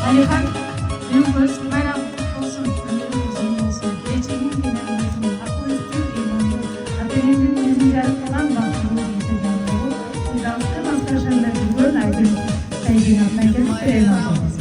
Alihan, Yunus, bayram olsun, ömrümüzün olsun. Geçelim günümüzün, akıl istiyor imanı. Akılının bizim yarı kalan vaktini getirden bu. Sizden kırmaz kaşanlar bir aydın. Saygın atmayı gösterelim adamız.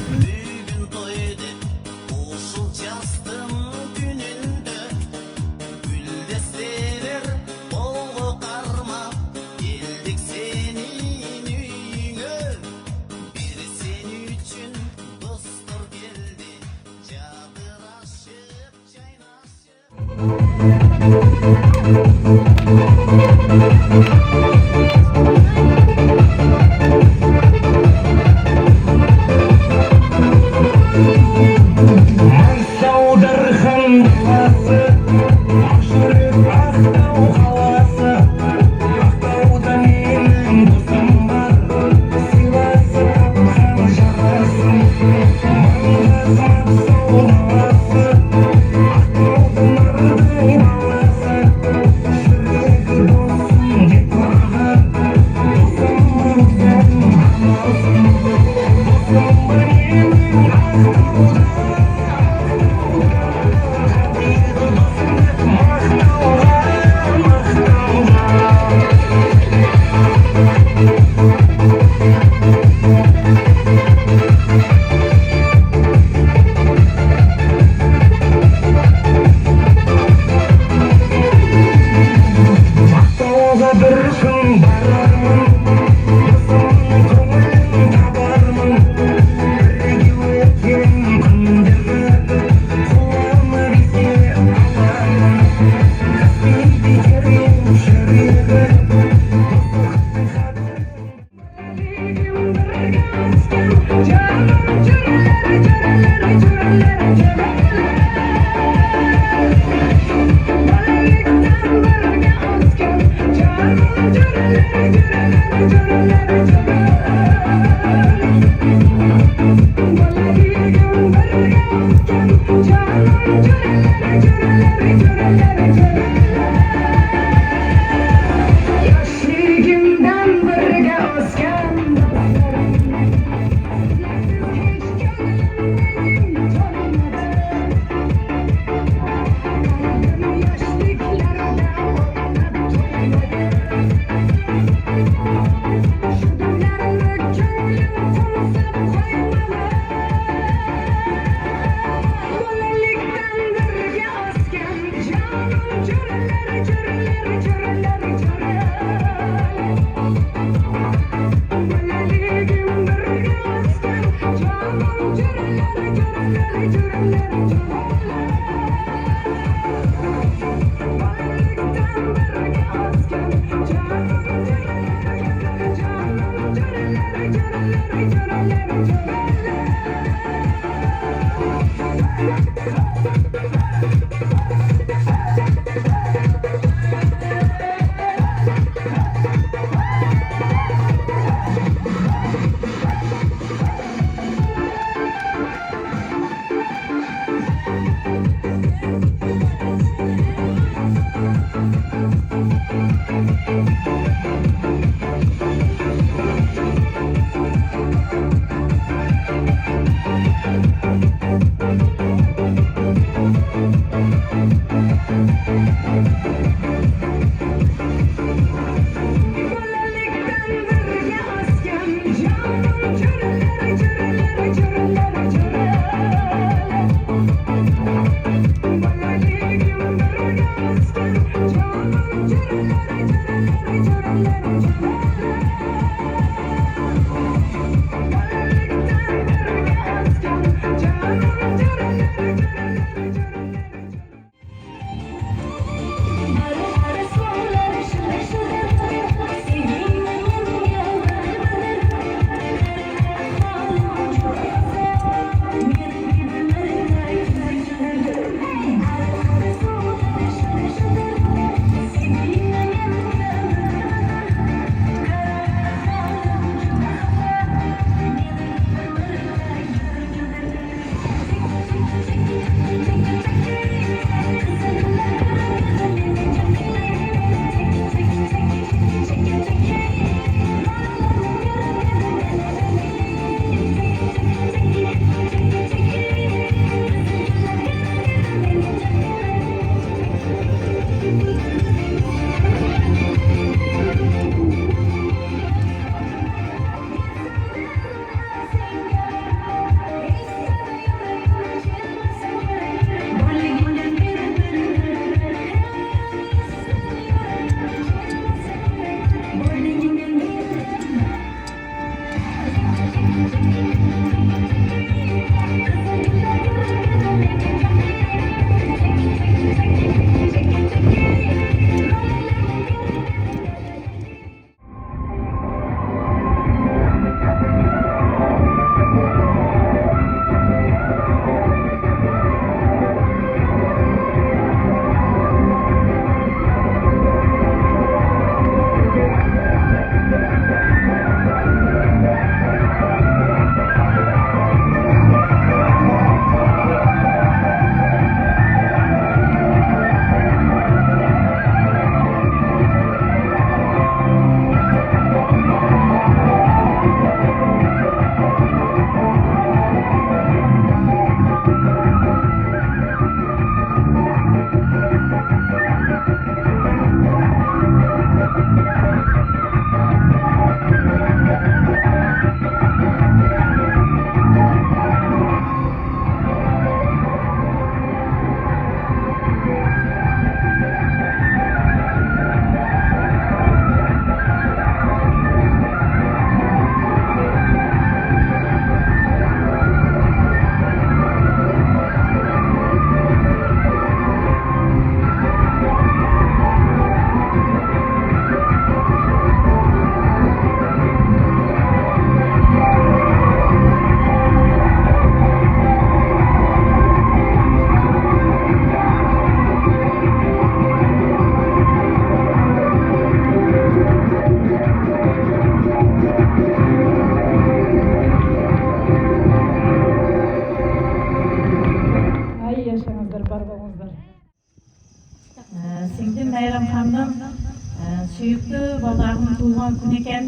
tuğan gün eken.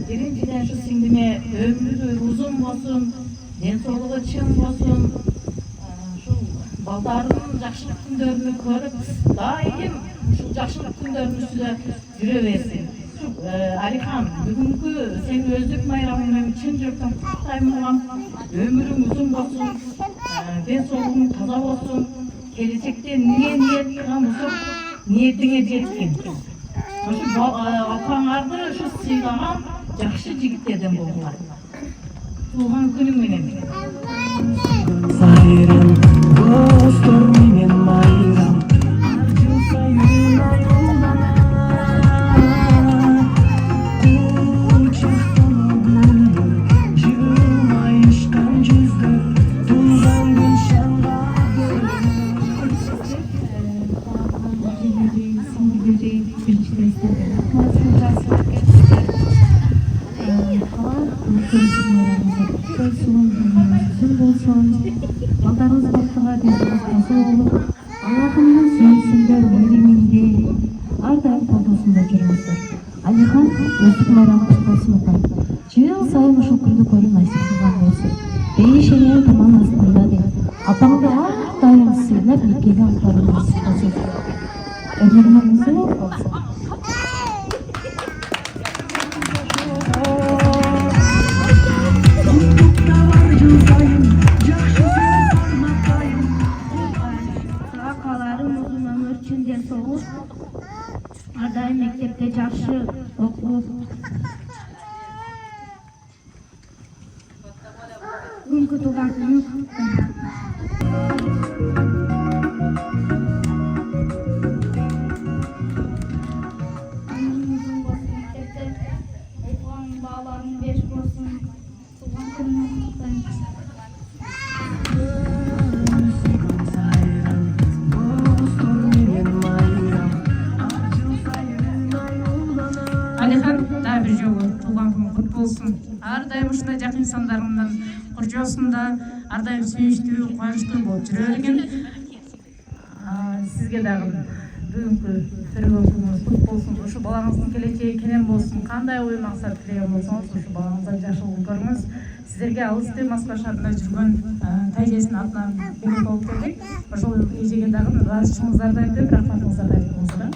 Birinciden şu singdime ömrü uzun bolsun, densoluğu çın bolsun. Şu baldarının jakşılık günlerini görüp daim şu jakşılık günlerinin üstüne yüre versin. Alihan, bugünkü senin özlük bayramından çın yürekten kutlayım olan ömrün uzun bolsun, densoluğun taza bolsun. Gelecekte niye niyet kılamızsın, niyetine yetkin. Şu apanlarda şu sıylanan jakşı jigitlerden boldular. Tuğan günüm menen. Sayram, dostlar menen mayram. Arjılsa yoluna yolana. Uçaktan güldür, yılmayıştan cüzdür. Tuğan gün şanladır. Baldarınız baktığa deniniz kası olup, Allah'ımın süyüsündür veriminde, ardayım tablasında жүріңіздер. Alihan, өздік майрамы құтты болсын ұпай. Жыл сайын ұшыл күнді көру насip болған болсын. Бейшенен таман астында де, апаңды ардайым сыйлап, некеге ақтару насip болсын. Өміріңіз зор болсын. Ardayım mektepte jakşı okup bugünkü tuğan günü bağlarını 5 olsun. Tuğan günü kutlayın. Alihan da bir жолу туған күн құтты болсын. Ардайым ушундай жакын инсандарымдан курчоосунда ардайым сүйүнчтүү, кубанычтуу болуп жүрө бергин. Сизге дагы бүгүнкү төрөгөн күнүңүз куту болсун. Ушу балаңыздын келечеги кенен болсун. Кандай ой максат тилеген болсоңуз, ушу балаңыздан жакшылык көрүңүз. Сиздерге алысты Москва шаарында жүргөн тайжесинин атынан белек болуп келдик. Ошол эжеге дагы ыраазычылыгыңыздарды айтып, рахматыңыздарды айтып коңуздар.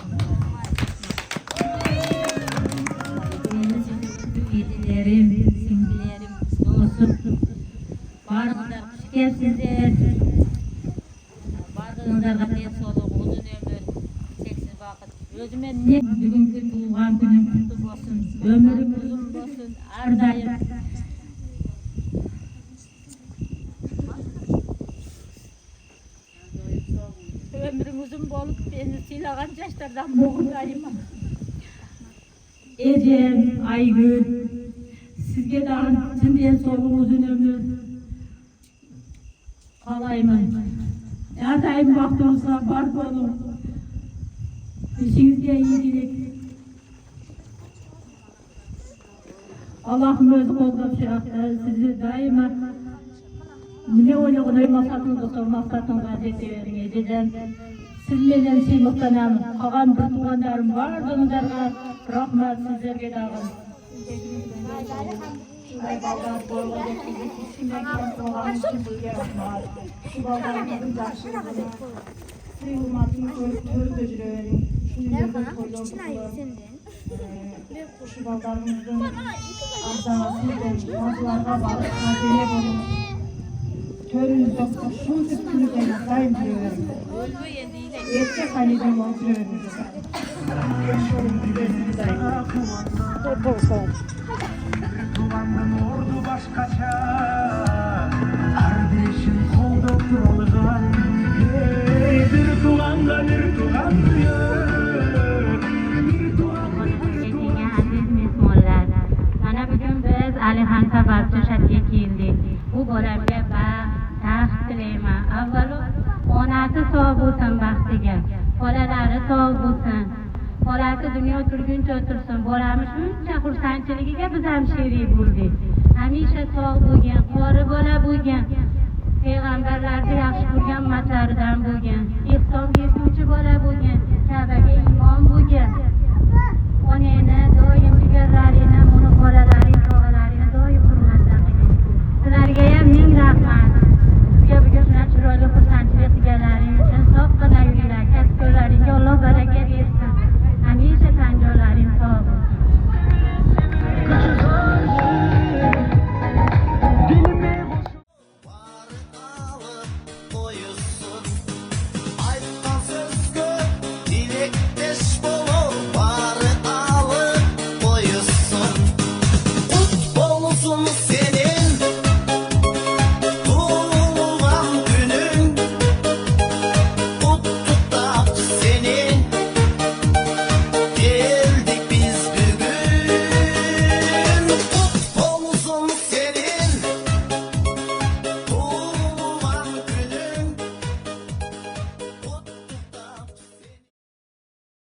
Yedilerim, singilerim, dostum, barınızlar hoş gelsizler. Barınızlarga densoluk, uzun ömür, seksiz vakit. Özüme ne bugünkü tuğan günüm kutlu bolsun, ömürüm uzun bolsun, ardayım. Ömrüm uzun bolup beni silagan yaşlardan boğuldayım. Ecem, Aygül, sizge dağın tüm soluğu uzun ömür kalayım. Erdayım baktığınızda var bolun. İşinizde iyilik. Allah'ım özü kolda sizi daima ne oynuğunu maksatınız olsa maksatınıza жеткере Ecem. Siz menen sыйлыктанам. Калган bir тугандарым бардыгыңдарга рахмат сиздерге дагы. Шундай балдар болгон кийинчен болгон үчүн бизге рахмат. Şu балдарымыздын жакшылыгына сый урматын төрүндө жүрө бериң. Шундай ойлоп ушу балдарымыздын ардагы мазуларга барып мазеле болуп төрүнүздө ушунтип күнүгө дайым жүрө бериң. Erkek haliden oturuyoruz. Tuğanın ordu başkaça, kardeşin kolda kuralgan. Bir tuğanda bir tuğan duyuyor. Bir tuğanda bir tuğan. Mana bugün biz Alihan sababchi shatga keldik. Bu bolaga taxt tilayman. Avvalo onasi sog' bo'lsin baxtiga, bolalari sog' bo'lsin. Bolasi dunyo turguncha o'tirsin. Bolamiz shuncha xursandchiligiga biz ham sherik bo'ldik. Hamisha sog' bo'lgan, qori bola bo'lgan. Payg'ambarlarni yaxshi ko'rgan umatlaridan bo'lgan. Ehsonga yetuvchi bola bo'lgan. Ka'baga imom bo'lgan.